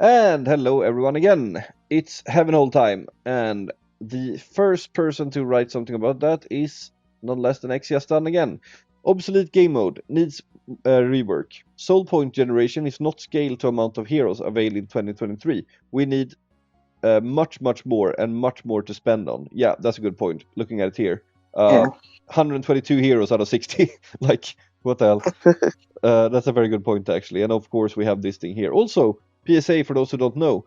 And hello everyone again. It's Heavenhold time, and the first person to write something about that is none less than Exia STUN again. Obsolete game mode needs rework. Soul point generation is not scaled to amount of heroes available in 2023. We need much more and much more to spend on. Yeah, that's a good point. Looking at it here, Yeah. 122 heroes out of 60. Like, what the hell? That's a very good point actually. And of course we have this thing here. Also, PSA for those who don't know,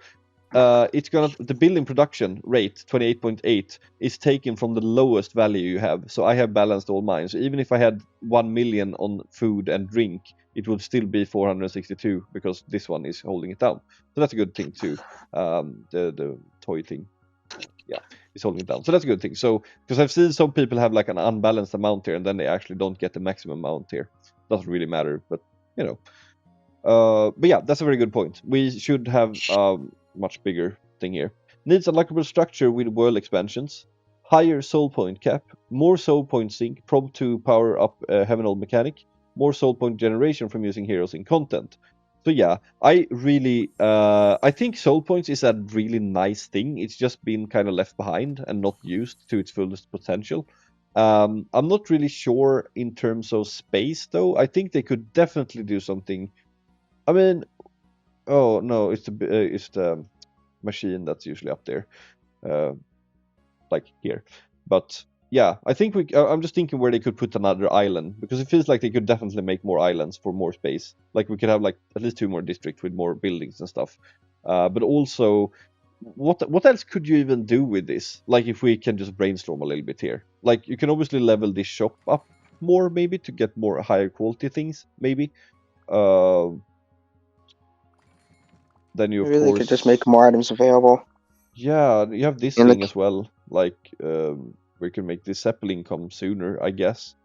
the building production rate 28.8 is taken from the lowest value you have. So I have balanced all mine. So even if I had 1 million on food and drink, it would still be 462 because this one is holding it down. So that's a good thing too. The toy thing, yeah, is holding it down. So that's a good thing. So because I've seen some people have like an unbalanced amount here, and then they actually don't get the maximum amount here. Doesn't really matter, but you know. But yeah, that's a very good point. We should have much bigger thing here. Needs unlockable structure with world expansions, higher soul point cap, more soul point sync, prob to power up Heavenhold mechanic, more soul point generation from using heroes in content. So yeah, I think soul points is a really nice thing. It's just been kind of left behind and not used to its fullest potential. I'm not really sure in terms of space though. I think they could definitely do something. I mean, oh no, it's the machine that's usually up there, uh, like here. But yeah, I think I'm just thinking where they could put another island because it feels like they could definitely make more islands for more space. Like we could have like at least 2 more districts with more buildings and stuff. But also, what else could you even do with this? Like if we can just brainstorm a little bit here. Like you can obviously level this shop up more maybe to get more higher quality things maybe. Uh, then you of Maybe they course could just make more items available. yeah, you have this In thing the as well, like we can make the Zeppelin come sooner, I guess,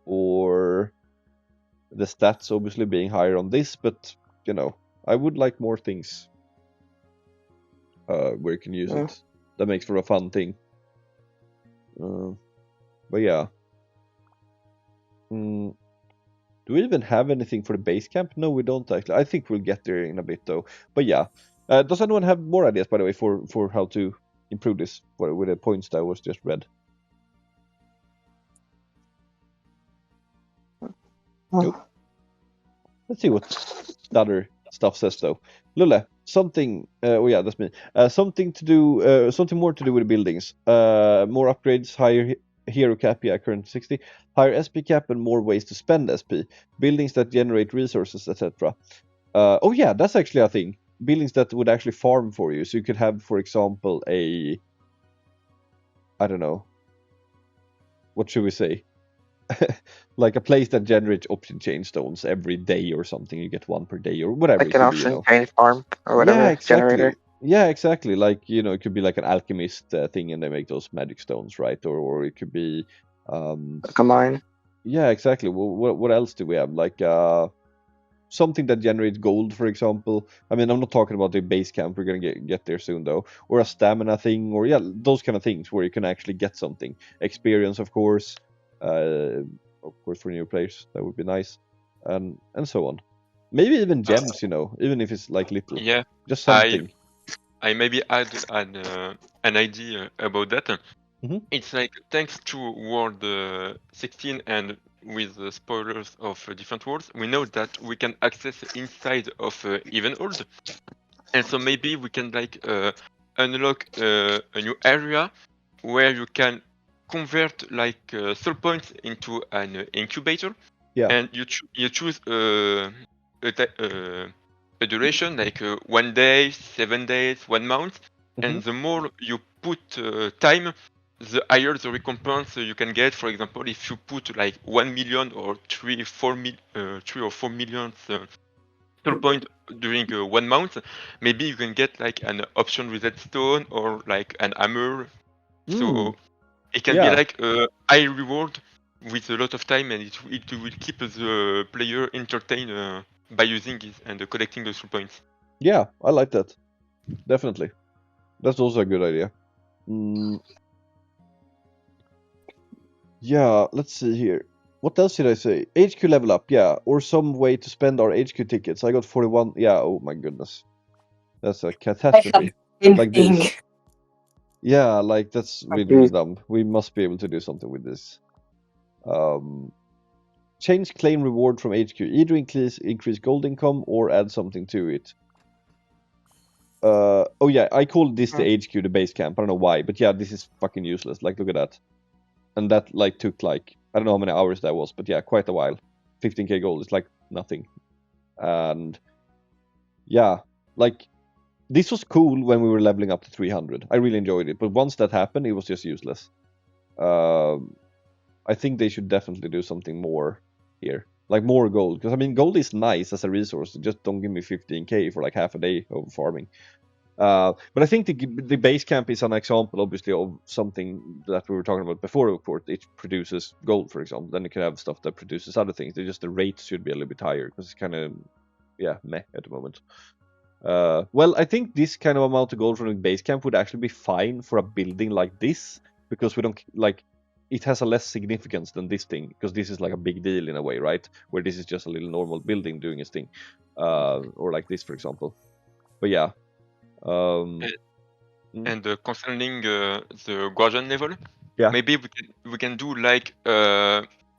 or the stats obviously being higher on this, but you know, I would like more things where you can use it. That makes for a fun thing. But yeah, do we even have anything for the base camp? No, we don't actually. I think we'll get there in a bit though. But yeah, does anyone have more ideas, by the way, for how to improve this with the points that was just read? Nope. Let's see what the other stuff says though. Lulleh, something. Oh yeah, that's me. Something to do. Something more to do with buildings. More upgrades, higher hero cap. Yeah, current 60. Higher SP cap and more ways to spend SP. Buildings that generate resources, etc. Oh yeah, that's actually a thing. Buildings that would actually farm for you. So you could have, for example, I don't know. What should we say? Like a place that generates option chain stones every day or something. You get one per day or whatever like it an could be, option chain farm or Yeah, whatever generator. exactly. Yeah, exactly. Like, it could be like an alchemist thing and they make those magic stones, right? Or it could be, Like a mine. yeah, exactly. What else do we have? Like, something that generates gold, for example. I mean, I'm not talking about the base camp. We're gonna get there soon, though. Or a stamina thing, or yeah, those kind of things where you can actually get something. Experience, of course. For new players, that would be nice, and so on. Maybe even gems, even if it's like little, Yeah, just I something. I maybe add an idea about that. Mhm. It's like thanks to World 16 and with the spoilers of different worlds, we know that we can access inside of Heavenhold, and so maybe we can like unlock a new area where you can convert like soul points into an incubator, Yeah. and you choose a duration like 1 day, 7 days, 1 month, Mhm. and the more you put time, the higher the recompense you can get. For example, if you put like 1 million or 3 or 4 million soul point during 1 month, maybe you can get like an option reset stone or like an hammer. Mm. So it can be Yeah. like a high reward with a lot of time, and it will keep the player entertained by using it and collecting the soul points. Yeah. I like that. Definitely. That's also a good idea. Mm. Yeah. Let's see here. What else did I say? HQ level up. Yeah. Or some way to spend our HQ tickets. I got 41. Yeah. Oh my goodness. That's a catastrophe. Same Like thing. this. Yeah, like that's really dumb. We must be able to do something with this. Change claim reward from HQ. Either increase gold income or add something to it. Oh yeah, I called this the HQ, the base camp. I don't know why, but yeah, this is fucking useless. Like, look at that. And that like took like, I don't know how many hours that was, but yeah, quite a while. 15k gold is like nothing. And yeah, like this was cool when we were leveling up to 300. I really enjoyed it, but once that happened, it was just useless. I think they should definitely do something more here, like more gold. Because I mean, gold is nice as a resource. Just don't give me 15k for like half a day of farming. But I think the base camp is an example, obviously, of something that we were talking about before. Of course, it produces gold, for example. Then you can have stuff that produces other things. Just the rates should be a little bit higher because it's kind of, yeah, meh at the moment. Well, I think this kind of amount of gold from the base camp would actually be fine for a building like this, because we don't like it has a less significance than this thing, because this is like a big deal in a way, right? Where this is just a little normal building doing its thing, or like this, for example. But yeah. And concerning the guardian level, yeah, maybe we can do like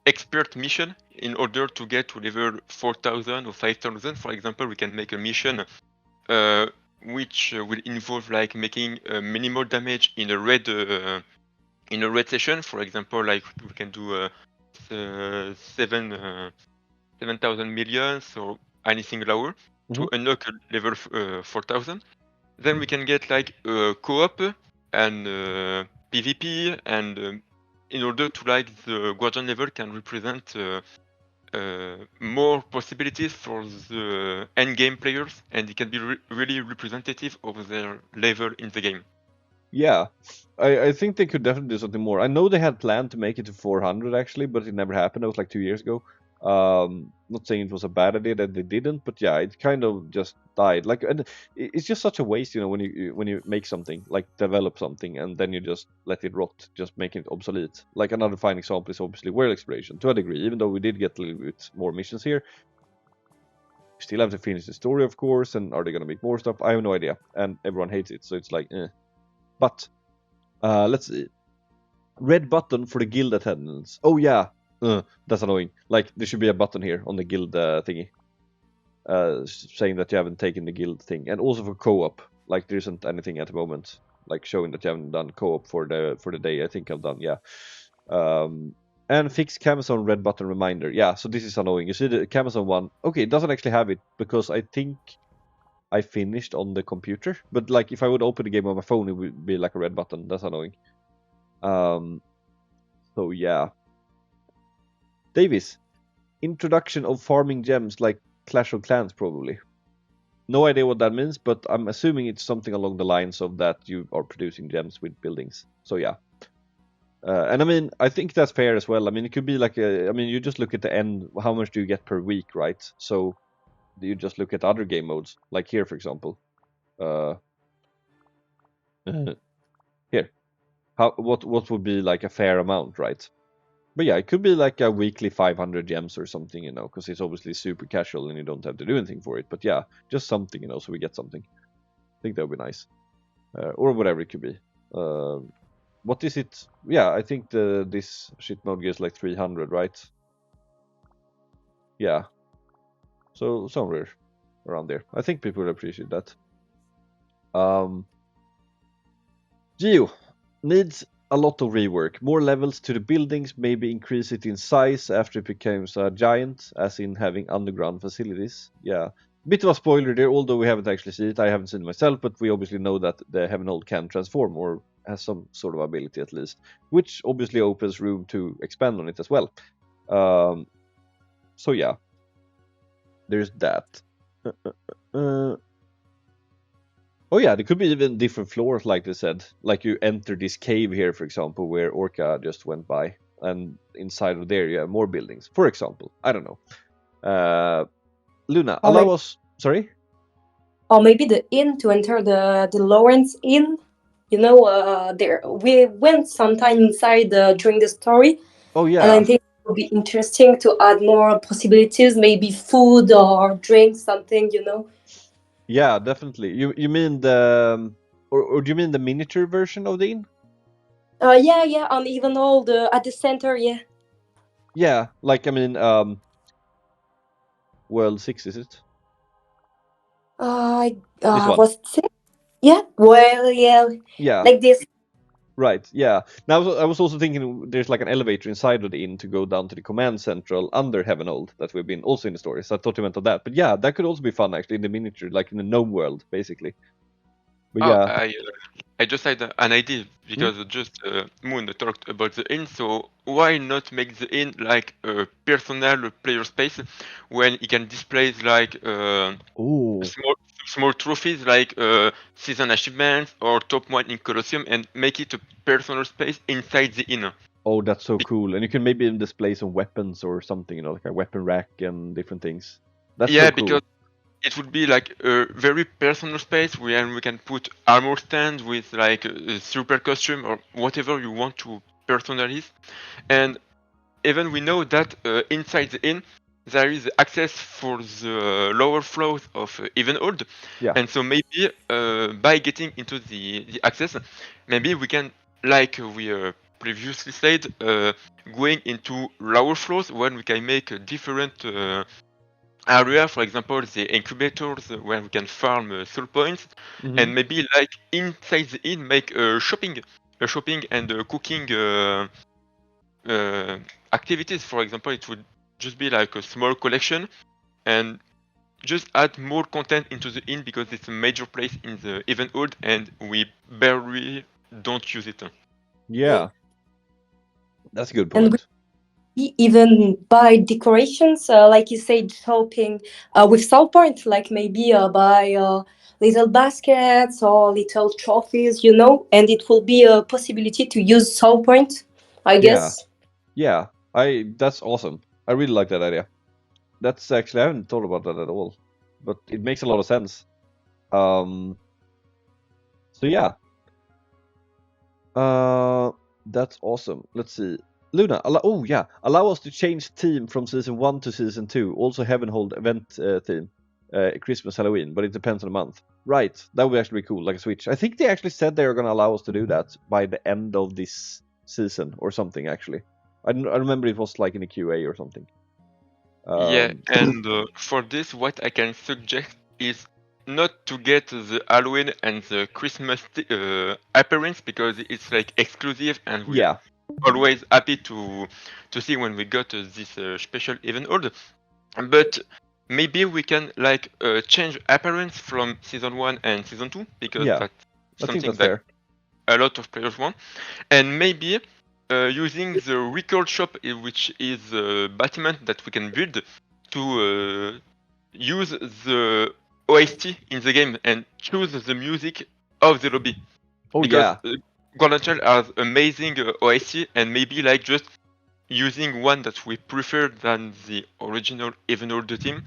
expert mission in order to get to level 4,000 or 5,000. For example, we can make a mission which will involve like making minimal damage in a red session. For example, like we can do 7,000 millions or anything lower to unlock level 4,000. Then we can get like co-op and PvP, and in order to like the guardian level can represent more possibilities for the end game players, and it can be really representative of their level in the game. Yeah, I think they could definitely do something more. I know they had planned to make it to 400 actually, but it never happened. It was like 2 years ago. Not saying it was a bad idea that they didn't, but yeah, it kind of just died. Like, and it's just such a waste, you know, when you make something, like develop something, and then you just let it rot, just making it obsolete. Like another fine example is obviously world exploration, to a degree. Even though we did get a little bit more missions here, we still have to finish the story, of course. And are they gonna make more stuff? I have no idea, and everyone hates it, so it's like, eh. But let's see. Red button for the guild attendance. Oh yeah, that's annoying. Like there should be a button here on the guild thingy, saying that you haven't taken the guild thing, and also for co-op. Like there isn't anything at the moment, like showing that you haven't done co-op for the day. I think I've done, yeah. And fix Camazon red button reminder. Yeah, so this is annoying. You see the Camazon one. Okay, it doesn't actually have it because I think I finished on the computer, but like if I would open the game on my phone, it would be like a red button. That's annoying. So yeah. Davis, introduction of farming gems like Clash of Clans, probably. No idea what that means, but I'm assuming it's something along the lines of that you are producing gems with buildings. So yeah. And I mean, I think that's fair as well. I mean, it could be like I mean, you just look at the end. How much do you get per week, right? So you just look at other game modes, like here, for example. Here, what would be like a fair amount, right? But yeah, it could be like a weekly 500 gems or something, you know, because it's obviously super casual and you don't have to do anything for it. But yeah, just something, you know, so we get something. I think that would be nice, or whatever it could be. What is it? Yeah, I think this shit mode gives like 300, right? Yeah. So somewhere around there. I think people would appreciate that. Geo needs a lot of rework. More levels to the buildings, maybe increase it in size after it becomes a giant, as in having underground facilities. Yeah. Bit of a spoiler there, although we haven't actually seen it. I haven't seen it myself, but we obviously know that the Heavenhold can transform, or has some sort of ability at least, which obviously opens room to expand on it as well. So yeah, there's that. Oh yeah, there could be even different floors, like they said. Like you enter this cave here, for example, where Orca just went by, and inside of there you have more buildings, for example. I don't know. Luna, allow us. Sorry. Or maybe the inn, to enter the Lawrence Inn. You know, there we went sometime inside during the story. Oh yeah. And I think it would be interesting to add more possibilities, maybe food or drink, something, you know. Yeah, definitely. You mean the or do you mean the miniature version of the inn? Yeah, on Heavenhold at the center, yeah. Yeah, like I mean, World 6 is it? I This one. was it? Yeah. Well, yeah, Yeah. like this. Right, yeah. Now I was also thinking there's like an elevator inside of the inn to go down to the command central under Heavenhold that we've been also in the story. So I thought you meant of that. But yeah, that could also be fun actually in the miniature, like in the gnome world, basically. But Oh, yeah. I just had an idea because just Moon talked about the inn, so why not make the inn like a personal player space when he can display like Oh, small trophies like season achievements or top one in Colosseum and make it a personal space inside the inn. oh, that's so cool. And you can maybe even display some weapons or something, like a weapon rack and different things. That's Yeah, so cool. because it would be like a very personal space where we can put armor stand with like a super costume or whatever you want to personalize. And even we know that inside the inn there is access for the lower floors of Heavenhold. Yeah. And so maybe by getting into the access, maybe we can, like we previously said, going into lower floors when we can make a different area, for example, the incubators where we can farm soul points, and maybe like inside the inn make shopping and cooking activities. For example, it would just be like a small collection and just add more content into the inn because it's a major place in the Heavenhold and we barely don't use it. Yeah. That's a good And point. even buy decorations, like you said, shopping with soul point, like maybe buy little baskets or little trophies, and it will be a possibility to use soul point, I guess. Yeah. That's awesome. I really like that idea. That's actually, I haven't thought about that at all. But it makes a lot of sense. So yeah. That's awesome. Let's see. Luna, allow us to change theme from season 1 to season 2. Also Heavenhold event theme. Christmas, Halloween, but it depends on the month. Right, that would actually be cool, like a switch. I think they actually said they are going to allow us to do that by the end of this season or something, actually. I remember it was like in a QA or something. Yeah, and for this, what I can suggest is not to get the Halloween and the Christmas appearance because it's like exclusive and we're Yeah. always happy to see when we got this special event hold. But maybe we can like change appearance from season 1 and season 2 because Yeah, that's I think something that's that fair. a lot of players want. And maybe using the record shop, which is a battlement that we can build to use the OST in the game and choose the music of the lobby. Oh Because yeah. Golden Child has amazing OST and maybe like just using one that we prefer than the original Heavenhold team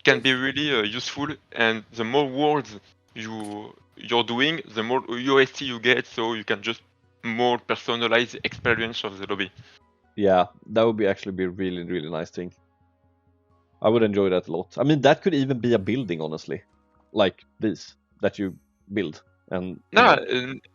can be really useful, and the more worlds you're doing, the more OST you get, so you can just more personalize the experience of the lobby. Yeah, that would be actually be a really, really nice thing. I would enjoy that a lot. I mean, that could even be a building, honestly, like this that you build, and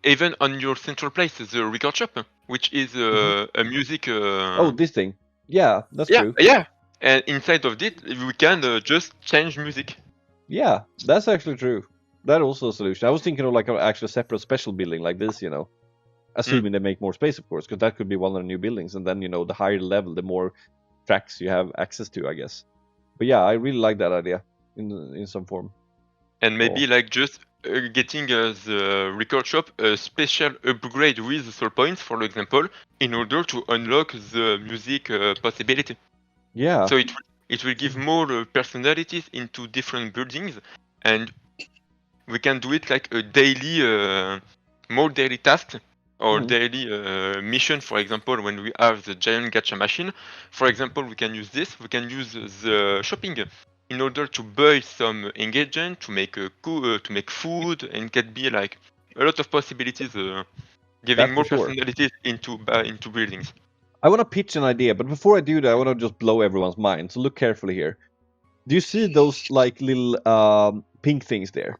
Even on your central place, the record shop, which is a music. Oh, this thing. Yeah, that's true. Yeah, and inside of it, we can just change music. Yeah, that's actually true. That also a solution. I was thinking of like an actual separate special building like this, assuming they make more space, of course, because that could be one of the new buildings, and then the higher level, the more tracks you have access to, I guess. But yeah, I really like that idea in some form. And maybe like just getting the record shop a special upgrade with the soul points, for example, in order to unlock the music possibility. Yeah. So it will give more personalities into different buildings, and we can do it like a daily, more daily task or daily mission. For example, when we have the giant gacha machine, for example, we can use this. We can use the shopping in order to buy some ingredient to make to make food, and it can be like a lot of possibilities, giving more personalities into buildings. I want to pitch an idea, but before I do that, I want to just blow everyone's mind. So look carefully here. Do you see those like little pink things there.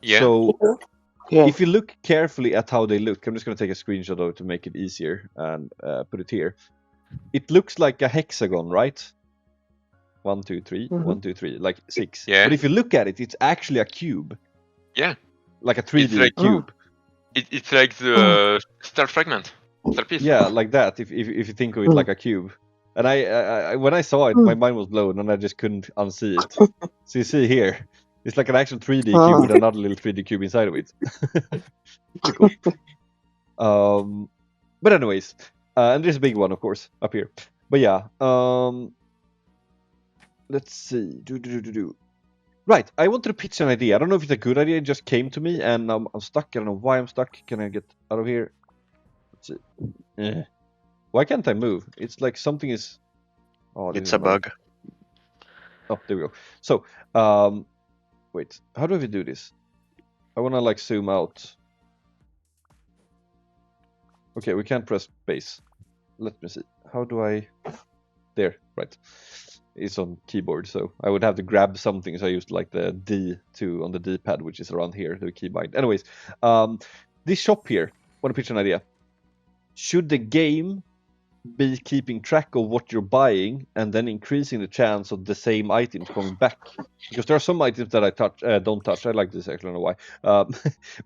Yeah. So Yeah. if you look carefully at how they look, I'm just going to take a screenshot of it to make it easier and put it here. It looks like a hexagon, right? 1, 2, 3, 1, 2, 3, like 6. Yeah. But if you look at it, it's actually a cube. Yeah. Like a 3D like- cube. It's like the star fragment. Star piece. Yeah, like that. If you think of it like a cube. And I when I saw it, my mind was blown, and I just couldn't unsee it. So you see here, it's like an actual 3D cube with another little 3D cube inside of it. Pretty cool. But anyways, and there's a big one, of course, up here. But yeah, let's see. Right, I wanted to pitch an idea. I don't know if it's a good idea. It just came to me, and I'm stuck. I don't know why I'm stuck. Can I get out of here? Let's see. Why can't I move? It's like something is. Oh, It's a bug. Oh, there we go. So, wait. How do we do this? I want to like zoom out. Okay, we can't press space. Let me see. How do I? There, right. It's on keyboard, so I would have to grab something. So I used like the D2 on the D-pad, which is around here, the keybind. Anyways, this shop here. Want to pitch an idea? Should the game be keeping track of what you're buying and then increasing the chance of the same items coming back? Because there are some items that I don't touch. I like this, actually, I don't know why.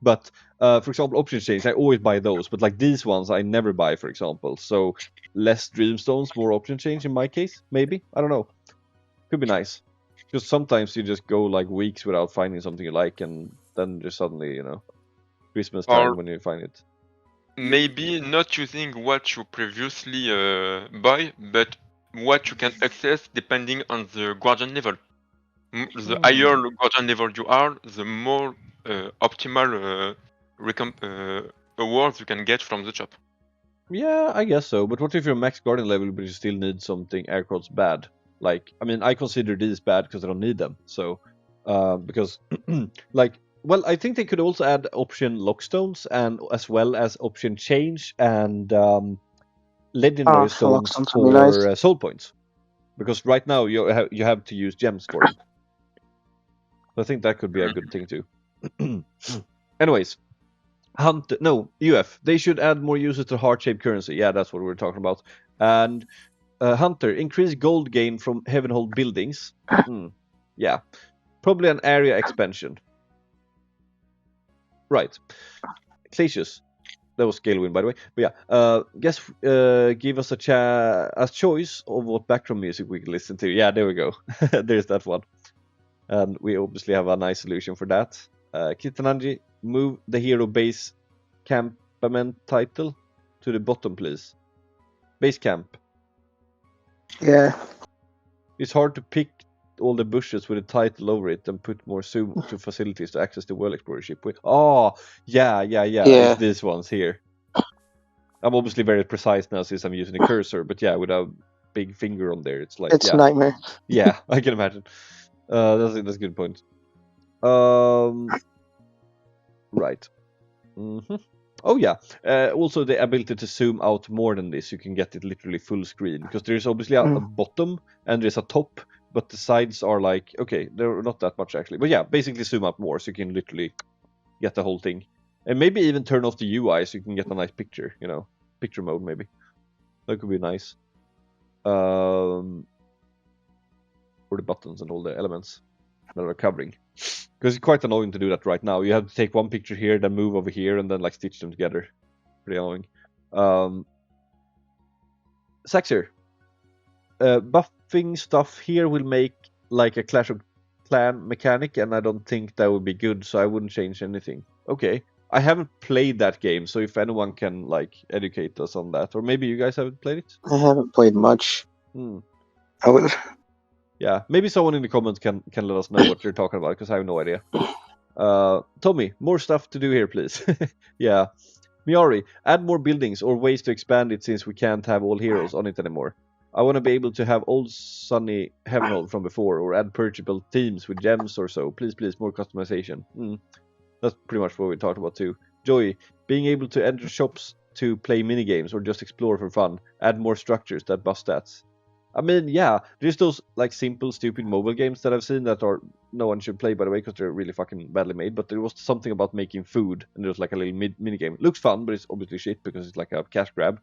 But for example, option change, I always buy those. But like these ones, I never buy, for example. So less dreamstones, more option change in my case, maybe. I don't know. Could be nice. Because sometimes you just go like weeks without finding something you like, and then just suddenly, Christmas time when you find it. Maybe not using what you previously buy, but what you can access depending on the guardian level. The higher guardian level you are, the more optimal awards you can get from the shop. Yeah, I guess so. But what if you're max guardian level, but you still need something air quotes bad? Like, I mean, I consider these bad because I don't need them. So, because, well, I think they could also add option lockstones and as well as option change and legendary stones lockstones would be nice. for soul points. Because right now you have to use gems for them. So I think that could be a good thing too. Anyways, UF. They should add more uses to heart-shaped currency. Yeah, that's what we're talking about. And Hunter, increase gold gain from Heavenhold buildings. Yeah, probably an area expansion. Right. Clacius. That was Scalewyn, by the way. But yeah, give us a choice of what background music we can listen to. Yeah, there we go. There's that one. And we obviously have a nice solution for that. Kitananji, move the hero base campament title to the bottom, please. Base camp. Yeah. It's hard to pick all the bushes with a title over it and put more zoom to facilities to access the World Explorer ship with. Oh, yeah. It's these ones here. I'm obviously very precise now since I'm using a cursor, but yeah, with a big finger on there, it's like It's a nightmare. Yeah, I can imagine. That's a good point. Right. Oh yeah. Also the ability to zoom out more than this. You can get it literally full screen because there's obviously a bottom and there's a top, but the sides are like okay, they're not that much actually. But yeah, basically zoom out more so you can literally get the whole thing, and maybe even turn off the UI so you can get a nice picture. Picture mode maybe. That could be nice. For the buttons and all the elements that are covering. Because it's quite annoying to do that right now. You have to take one picture here, then move over here, and then like stitch them together. Pretty annoying. Saxer. Buffing stuff here will make like a Clash of Clan mechanic, and I don't think that would be good, so I wouldn't change anything. Okay. I haven't played that game, so if anyone can like educate us on that, or maybe you guys haven't played it? I haven't played much. I would. Yeah, maybe someone in the comments can let us know what you're talking about, because I have no idea. Tommy, more stuff to do here, please. Yeah. Miawry, add more buildings or ways to expand it since we can't have all heroes on it anymore. I want to be able to have old sunny Heavenhold from before, or add purchasable themes with gems or so. Please, more customization. That's pretty much what we talked about too. Joy, being able to enter shops to play minigames or just explore for fun. Add more structures that buff stats. I mean, yeah, there's those like simple, stupid mobile games that I've seen that are no one should play, by the way, because they're really fucking badly made. But there was something about making food, and there was like a little mini game. Looks fun, but it's obviously shit because it's like a cash grab.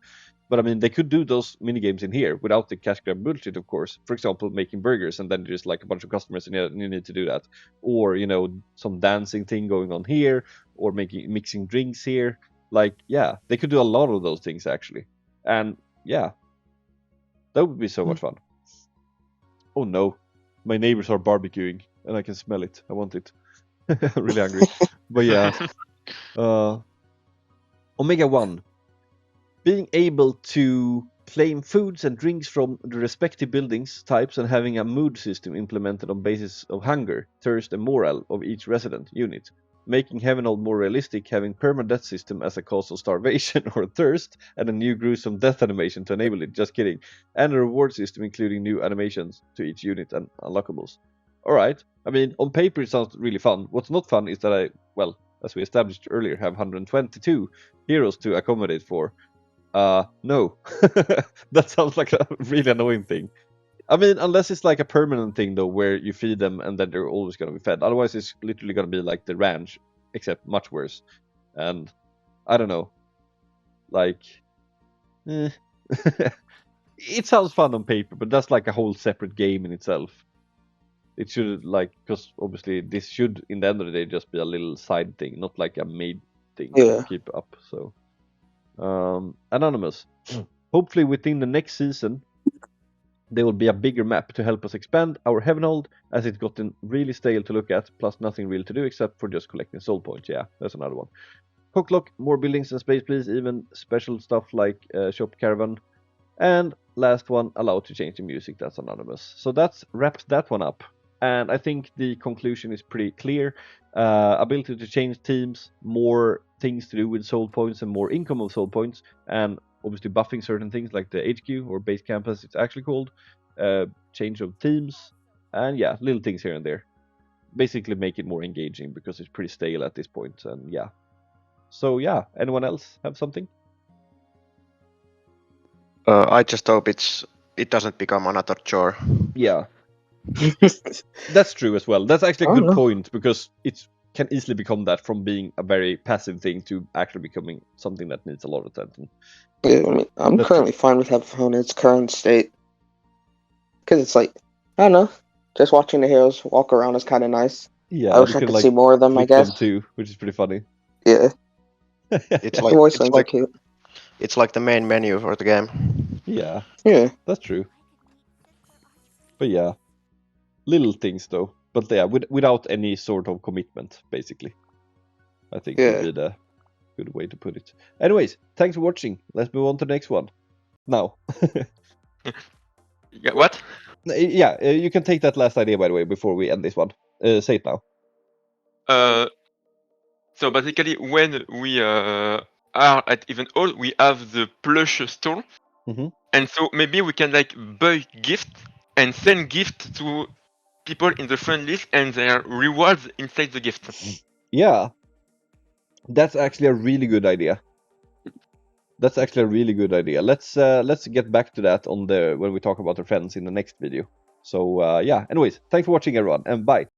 But I mean, they could do those mini games in here without the cash grab bullshit, of course. For example, making burgers, and then there's like a bunch of customers, and you need to do that, or some dancing thing going on here, or mixing drinks here. Like, yeah, they could do a lot of those things actually, and yeah. That would be so much fun. Oh no, my neighbors are barbecuing and I can smell it. I want it. I'm really hungry. But yeah, OmegaOne. Being able to claim foods and drinks from the respective buildings types and having a mood system implemented on basis of hunger, thirst and morale of each resident unit. Making Heavenhold more realistic, having permadeath system as a cause of starvation or thirst, and a new gruesome death animation to enable it. Just kidding. And a reward system including new animations to each unit and unlockables. Alright, I mean, on paper it sounds really fun. What's not fun is that as we established earlier, have 122 heroes to accommodate for. No. That sounds like a really annoying thing. I mean, unless it's like a permanent thing, though, where you feed them and then they're always going to be fed. Otherwise, it's literally going to be like the ranch, except much worse. And I don't know. Like, it sounds fun on paper, but that's like a whole separate game in itself. It should, because obviously this should, in the end of the day, just be a little side thing, not like a made thing to keep up. So, Anonymous. Hopefully within the next season, there will be a bigger map to help us expand our Heavenhold, as it's gotten really stale to look at, plus nothing real to do except for just collecting soul points. Yeah, that's another one. Cockclock, more buildings and space please, even special stuff like shop caravan. And last one, allowed to change the music. That's Anonymous. So that's wraps that one up. And I think the conclusion is pretty clear. Ability to change teams, more things to do with soul points and more income of soul points, and obviously buffing certain things like the HQ or base camp as it's actually called, change of themes, and yeah, little things here and there. Basically make it more engaging because it's pretty stale at this point, and yeah. So yeah, anyone else have something? I just hope it doesn't become another chore. Yeah. That's true as well. That's actually a good point, because it can easily become that from being a very passive thing to actually becoming something that needs a lot of attention. Yeah, I mean, I'm currently fine with Heavenhold in its current state. Because it's like, I don't know, just watching the heroes walk around is kind of nice. Yeah, I wish I could see more of them, I guess. Them too, which is pretty funny. Yeah. It's the voice lines are cute. It's like the main menu for the game. Yeah. Yeah. That's true. But yeah. Little things though. But yeah, without any sort of commitment, basically. I think would be the good way to put it. Anyways, thanks for watching. Let's move on to the next one. Now. Yeah, what? Yeah, you can take that last idea, by the way, before we end this one. Say it now. So basically, when we are at Heavenhold, we have the plush store, and so maybe we can like buy gift and send gift to people in the friend list and their rewards inside the gift. Yeah, that's actually a really good idea. Let's get back to that when we talk about the friends in the next video. So yeah, anyways, thanks for watching everyone, and bye.